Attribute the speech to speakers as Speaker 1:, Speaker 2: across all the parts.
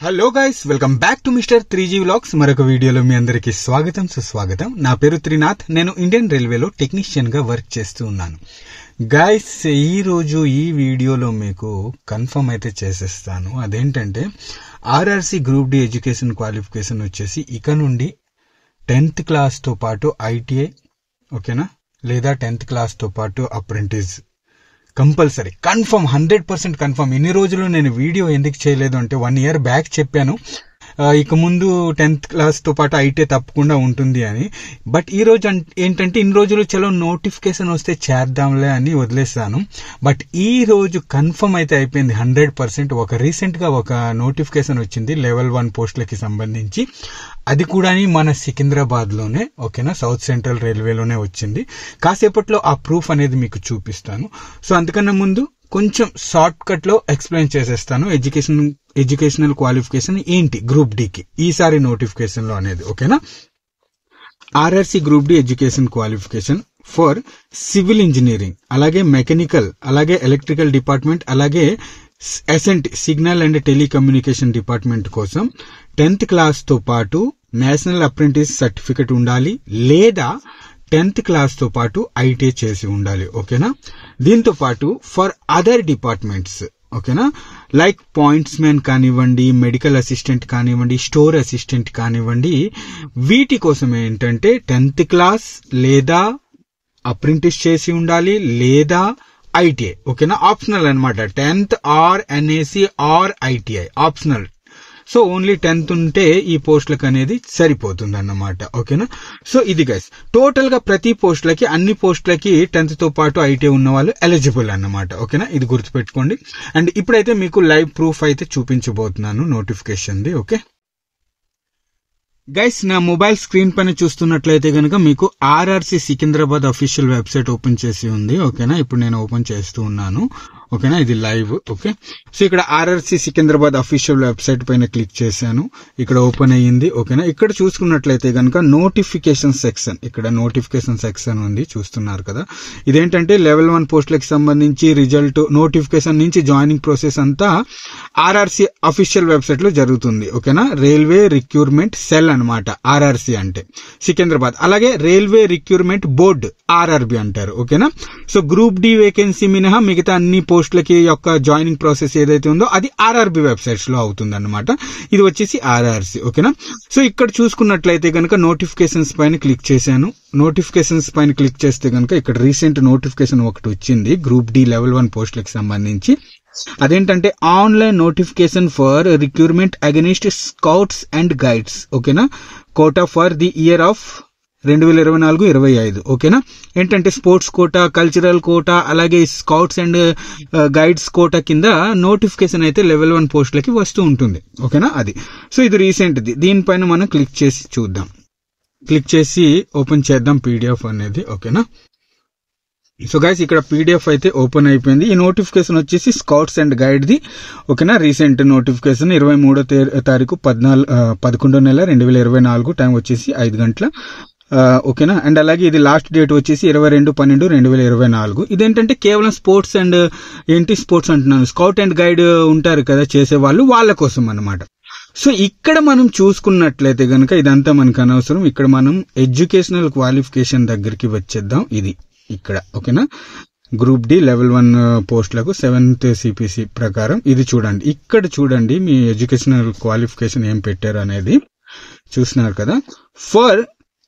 Speaker 1: Hello guys, welcome back to mister 3G vlogs. మరొక వీడియోలో మీ అందరికీ స్వాగతం సుస్వాగతం. నా పేరు త్రినాథ్. నేను ఇండియన్ రైల్వేలో టెక్నీషియన్ గా వర్క్ చేస్తూ ఉన్నాను. గైస్, ఈ రోజు ఈ వీడియోలో మీకు కన్ఫర్మ్ అయితే చేసేస్తాను. అదేంటంటే RRC group D education qualification వచ్చేసి ఇక నుండి 10th క్లాస్ తో పాటు ఐటీఐ, ఓకేనా, లేదా 10th క్లాస్ తో పాటు అప్రెంటిస్ కంపల్సరీ, కన్ఫర్మ్, 100% కన్ఫర్మ్. ఇన్ని రోజులు నేను వీడియో ఎందుకు చేయలేదు అంటే 1 year బ్యాక్ చెప్పాను ఇక ముందు 10th క్లాస్ తో పాటు ఐటీఐ తప్పకుండా ఉంటుంది అని. బట్ ఈ రోజు ఏంటంటే ఇన్ని రోజులు చలో నోటిఫికేషన్ వస్తే చేద్దాంలే అని వదిలేస్తాను. బట్ ఈ రోజు కన్ఫర్మ్ అయితే అయిపోయింది 100%. రీసెంట్ గా ఒక నోటిఫికేషన్ వచ్చింది లెవెల్ 1 పోస్టులకి సంబంధించి. అది కూడా మన సికింద్రాబాద్ లోనే, ఓకేనా, సౌత్ సెంట్రల్ రైల్వేలోనే వచ్చింది. కాసేపట్లో ఆ ప్రూఫ్ అనేది మీకు చూపిస్తాను. సో అంతకన్నా ముందు కొంచెం షార్ట్ కట్ లో ఎక్స్ప్లెయిన్ చేసేస్తాను ఎడ్యుకేషనల్ క్వాలిఫికేషన్ ఏంటి గ్రూప్ డికి ఈసారి నోటిఫికేషన్ లో అనేది, ఓకేనా. RRC group D education qualification for civil engineering, అలాగే మెకానికల్, అలాగే ఎలక్ట్రికల్ డిపార్ట్మెంట్, అలాగే SNT signal and telecommunication department కోసం 10th క్లాస్ తో పాటు నేషనల్ అప్రెంటిస్ సర్టిఫికెట్ ఉండాలి, లేదా 10th క్లాస్ తో పాటు ఐటీఐ చేసి ఉండాలి, ఓకేనా. దీంతో పాటు ఫర్ అదర్ డిపార్ట్మెంట్స్, ఓకేనా, లైక్ పాయింట్స్ మ్యాన్ కానివ్వండి, మెడికల్ అసిస్టెంట్ కానివ్వండి, స్టోర్ అసిస్టెంట్ కానివ్వండి, వీటి కోసం ఏంటంటే 10th క్లాస్ లేదా అప్రెంటిస్ చేసి ఉండాలి, లేదా ఐటీఐ, ఓకేనా. ఆప్షనల్ అన్నమాట. 10th or NAC or ITI optional. So only 10th ఉంటే ఈ పోస్టులకు అనేది సరిపోతుంది అన్నమాట, ఓకేనా. సో ఇది గైస్ టోటల్ గా ప్రతి పోస్టులకి, అన్ని పోస్టులకి 10th తో పాటు ఐటీఐ ఉన్న వాళ్ళు ఎలిజిబుల్ అన్నమాట, ఓకేనా. ఇది గుర్తుపెట్టుకోండి. అండ్ ఇప్పుడైతే మీకు లైవ్ ప్రూఫ్ అయితే చూపించబోతున్నాను నోటిఫికేషన్ ది, ఓకే. గైస్, నా మొబైల్ స్క్రీన్ పైన చూస్తున్నట్లయితే కనుక మీకు RRC Secunderabad official website open చేసి ఉంది, ఓకేనా. ఇప్పుడు నేను ఓపెన్ చేస్తూ ఉన్నాను, ఓకేనా. ఇది లైవ్, ఓకే. సో ఇక్కడ ఆర్ఆర్సి సికింద్రాబాద్ అఫీషియల్ వెబ్సైట్ పైన క్లిక్ చేశాను. ఇక్కడ ఓపెన్ అయ్యింది, ఓకేనా. ఇక్కడ చూసుకున్నట్లయితే కనుక నోటిఫికేషన్ సెక్షన్, ఇక్కడ నోటిఫికేషన్ సెక్షన్ ఉంది, చూస్తున్నారు కదా. ఇదేంటంటే లెవెల్ 1 పోస్టులకు సంబంధించి రిజల్ట్, నోటిఫికేషన్ నుంచి జాయినింగ్ ప్రాసెస్ అంతా ఆర్ఆర్సి అఫీషియల్ వెబ్సైట్ లో జరుగుతుంది, ఓకేనా. రైల్వే రిక్రూట్మెంట్ సెల్ అన్నమాట ఆర్ఆర్సి అంటే సికింద్రాబాద్. అలాగే రైల్వే రిక్రూట్మెంట్ బోర్డ్ ఆర్ఆర్బి అంటారు, ఓకేనా. సో గ్రూప్ డి వేకెన్సీ మినహా మిగతా అన్ని పోస్టులకి యొక్క జాయినింగ్ ప్రాసెస్ ఏదైతే ఉందో అది ఆర్ఆర్బి వెబ్సైట్స్ లో అవుతుంది అన్నమాట. ఇది వచ్చేసి ఆర్ఆర్సి, ఓకేనా. సో ఇక్కడ చూసుకున్నట్లయితే కనుక నోటిఫికేషన్స్ పైన క్లిక్ చేశాను. నోటిఫికేషన్స్ పైన క్లిక్ చేస్తే కనుక ఇక్కడ రీసెంట్ నోటిఫికేషన్ ఒకటి వచ్చింది గ్రూప్ డి లెవెల్ 1 పోస్టులకు సంబంధించి. అదేంటంటే online notification for recruitment against scouts and guides, ఓకేనా, quota for the year of 2024-25, ఓకేనా. ఏంటంటే స్పోర్ట్స్ కోటా, కల్చరల్ కోటా, అలాగే స్కౌట్స్ అండ్ గైడ్స్ కోటా కింద నోటిఫికేషన్ అయితే లెవెల్ 1 పోస్టులకి వస్తూ ఉంటుంది, ఓకేనా. అది సో ఇది రీసెంట్ది. దీనిపైన మనం క్లిక్ చేసి చూద్దాం. క్లిక్ చేసి ఓపెన్ చేద్దాం పీడిఎఫ్ అనేది, ఓకేనా. సో గైస్, ఇక్కడ పీడిఎఫ్ అయితే ఓపెన్ అయిపోయింది. ఈ నోటిఫికేషన్ వచ్చేసి స్కౌట్స్ అండ్ గైడ్ ది, ఓకేనా. రీసెంట్ నోటిఫికేషన్ 23వ తారీఖు 11వ నెల 2024, టైం వచ్చేసి 5 గంటల, ఓకేనా. అండ్ అలాగే ఇది లాస్ట్ డేట్ వచ్చేసి 22/12/2024. ఇదేంటంటే కేవలం స్పోర్ట్స్ అండ్ స్పోర్ట్స్ అంటున్నాను, స్కౌట్ అండ్ గైడ్ ఉంటారు కదా చేసేవాళ్ళు, వాళ్ళ కోసం అన్నమాట. సో ఇక్కడ మనం చూసుకున్నట్లయితే గనక ఇదంతా మనకు అనవసరం. ఇక్కడ మనం ఎడ్యుకేషనల్ క్వాలిఫికేషన్ దగ్గరికి వచ్చేద్దాం. ఇది ఇక్కడ, ఓకేనా. గ్రూప్ డి లెవెల్ 1 పోస్టులకు 7th సిపిసి ప్రకారం ఇది చూడండి. ఇక్కడ చూడండి మీ ఎడ్యుకేషనల్ క్వాలిఫికేషన్ ఏం పెట్టారు అనేది చూస్తున్నారు కదా. For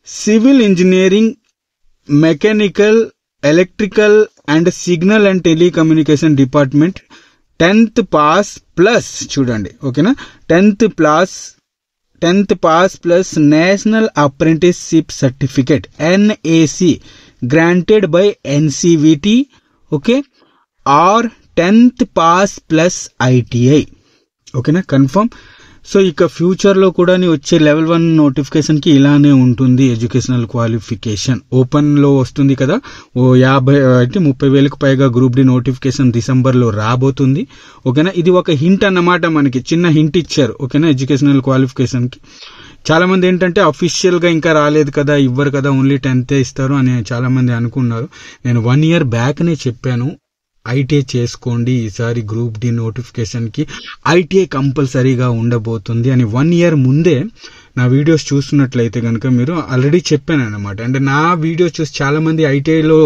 Speaker 1: civil engineering, mechanical, electrical and signal and telecommunication department 10th pass plus, చూడండి, ఓకేనా, 10th pass plus national apprenticeship certificate NAC granted by NCVT, okay, or 10th pass plus ITI, ఓకేనా, confirm. So ఇక future లో కూడా వచ్చే level 1 notification కి ఇలానే ఉంటుంది ఎడ్యుకేషనల్ క్వాలిఫికేషన్. ఓపెన్ లో వస్తుంది కదా, 30,000కు పైగా గ్రూప్ డి నోటిఫికేషన్ డిసెంబర్ లో రాబోతుంది, ఓకేనా. ఇది ఒక హింట్ అన్నమాట, మనకి చిన్న హింట్ ఇచ్చారు, ఓకేనా, ఎడ్యుకేషనల్ క్వాలిఫికేషన్ కి. చాలా మంది ఏంటంటే అఫీషియల్ గా ఇంకా రాలేదు కదా, ఇవ్వరు కదా, ఓన్లీ 10th ఇస్తారు అని చాలా మంది అనుకున్నారు. నేను 1 year బ్యాక్ నే చెప్పాను ఐటీఐ చేసుకోండి, ఈసారి గ్రూప్ డి నోటిఫికేషన్కి ఐటీఐ కంపల్సరీగా ఉండబోతుంది అని 1 year ముందే నా వీడియోస్ చూస్తున్నట్లయితే కనుక మీరు ఆల్రెడీ చెప్పాను అనమాట. అంటే నా వీడియోస్ చూసి చాలా మంది ఐటీఐలో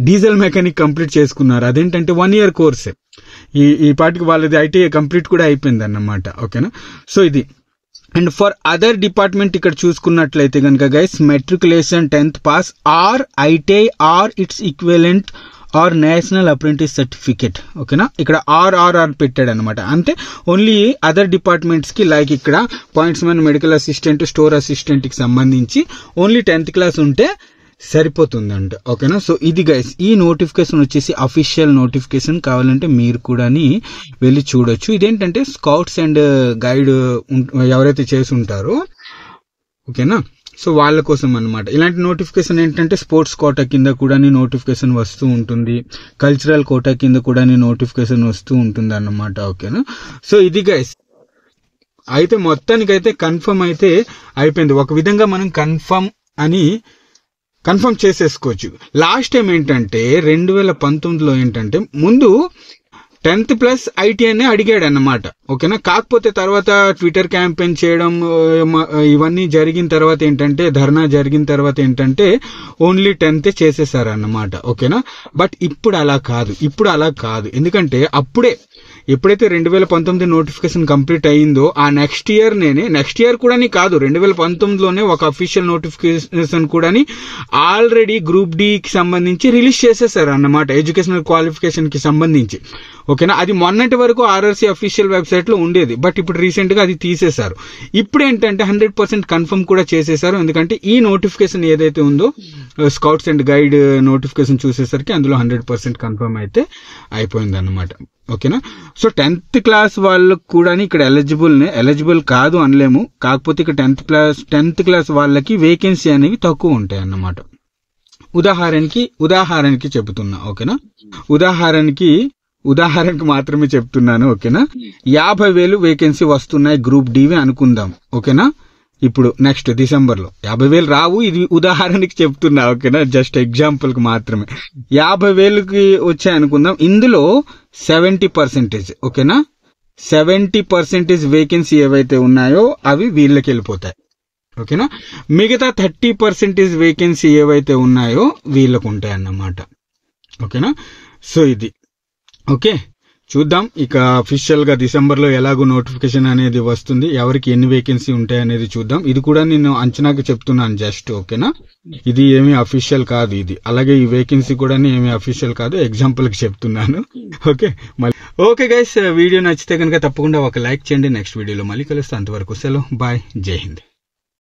Speaker 1: డీజిల్ మెకానిక్ కంప్లీట్ చేసుకున్నారు. అదేంటంటే 1 year కోర్సే. ఈ పాటికి వాళ్ళది ఐటీఐ కంప్లీట్ కూడా అయిపోయింది అన్నమాట. ఓకేనా. సో ఇది. అండ్ ఫర్ అదర్ డిపార్ట్మెంట్ ఇక్కడ చూసుకున్నట్లయితే కనుక guys matriculation 10th pass or ITI or it's equivalent or national apprentice certificate. ఓకేనా. ఇక్కడ ఆర్ పెట్టాడు అనమాట. అంటే ఓన్లీ అదర్ డిపార్ట్మెంట్స్ కి లైక్ ఇక్కడ pointsman, medical assistant, store assistant కి సంబంధించి ఓన్లీ 10th క్లాస్ ఉంటే సరిపోతుందంట. ఓకేనా. సో ఇది గైస్, ఈ నోటిఫికేషన్ వచ్చేసి అఫీషియల్ నోటిఫికేషన్. కావాలంటే మీరు కూడా వెళ్ళి చూడొచ్చు. ఇదేంటంటే స్కౌట్స్ అండ్ గైడ్ ఎవరైతే చేసి ఉంటారో, ఓకేనా, సో వాళ్ళ కోసం అనమాట. ఇలాంటి నోటిఫికేషన్ ఏంటంటే స్పోర్ట్స్ కోటా కింద కూడా నోటిఫికేషన్ వస్తూ ఉంటుంది, కల్చరల్ కోటా కింద కూడా నోటిఫికేషన్ వస్తూ ఉంటుంది అన్నమాట. ఓకేనా. సో ఇది గైస్, అయితే మొత్తానికైతే కన్ఫర్మ్ అయితే అయిపోయింది. ఒక విధంగా మనం కన్ఫర్మ్ చేసేసుకోవచ్చు. లాస్ట్ టైం ఏంటంటే 2019లో ఏంటంటే ముందు 10th ప్లస్ ఐటీఐనే అడిగాడు అన్నమాట. ఓకేనా. కాకపోతే తర్వాత ట్విట్టర్ క్యాంపెయిన్ చేయడం ఇవన్నీ జరిగిన తర్వాత ఏంటంటే, ధర్నా జరిగిన తర్వాత ఏంటంటే ఓన్లీ 10th చేసేసారు అన్నమాట. ఓకేనా. బట్ ఇప్పుడు అలా కాదు. ఎందుకంటే ఎప్పుడైతే 2019 నోటిఫికేషన్ కంప్లీట్ అయ్యిందో ఆ నెక్స్ట్ ఇయర్ కూడా కాదు, 2019లోనే ఒక అఫీషియల్ నోటిఫికేషన్ కూడా ఆల్రెడీ గ్రూప్ డి కి సంబంధించి రిలీజ్ చేసేసారు అన్నమాట, ఎడ్యుకేషనల్ క్వాలిఫికేషన్ కి సంబంధించి. ఓకేనా. అది మొన్నటి వరకు ఆర్ఆర్సీ అఫీషియల్ వెబ్సైట్ లో ఉండేది, బట్ ఇప్పుడు రీసెంట్ గా అది తీసేశారు. ఇప్పుడు ఏంటంటే 100% కన్ఫర్మ్ కూడా చేసేసారు. ఎందుకంటే ఈ నోటిఫికేషన్ ఏదైతే ఉందో స్కౌట్స్ అండ్ గైడ్ నోటిఫికేషన్ చూసేసరికి అందులో 100% కన్ఫర్మ్ అయితే అయిపోయింది అన్నమాట. ఓకేనా. సో 10th క్లాస్ వాళ్ళకు కూడా ఇక్కడ ఎలిజిబుల్ కాదు అనలేము. కాకపోతే ఇక్కడ 10th క్లాస్ వాళ్ళకి వేకెన్సీ అనేవి తక్కువ ఉంటాయి అన్నమాట. ఉదాహరణకి చెబుతున్నా. ఓకేనా. ఉదాహరణకి మాత్రమే చెప్తున్నాను. ఓకేనా. 50,000 వేకెన్సీ వస్తున్నాయి గ్రూప్ డివి అనుకుందాం. ఓకేనా. ఇప్పుడు నెక్స్ట్ డిసెంబర్లో 50,000 రావు, ఇది ఉదాహరణకి చెప్తున్నా. ఓకేనా. జస్ట్ ఎగ్జాంపుల్ కి మాత్రమే. 50,000కి వచ్చాయి అనుకుందాం. ఇందులో 70%, ఓకేనా, 70% వేకెన్సీ ఏవైతే ఉన్నాయో అవి వీళ్ళకి వెళ్ళిపోతాయి. ఓకేనా. మిగతా 30% వేకెన్సీ ఏవైతే ఉన్నాయో వీళ్ళకు ఉంటాయి అన్నమాట. ఓకేనా. సో ఇది. ఓకే, చూద్దాం ఇక అఫీషియల్ గా డిసెంబర్లో ఎలాగో నోటిఫికేషన్ అనేది వస్తుంది, ఎవరికి ఎన్ని వేకెన్సీ ఉంటాయి అనేది చూద్దాం. ఇది కూడా నేను అంచనాకి చెప్తున్నాను జస్ట్. ఓకేనా. ఇది ఏమీ అఫీషియల్ కాదు ఇది. అలాగే ఈ వేకెన్సీ కూడా ఏమీ అఫీషియల్ కాదు, ఎగ్జాంపుల్ కి చెప్తున్నాను. ఓకే గైస్, వీడియో నచ్చితే కనుక తప్పకుండా ఒక లైక్ చేయండి. నెక్స్ట్ వీడియోలో మళ్ళీ కలుస్తాను. అంతవరకు సెలవు, బాయ్, జై హింద్.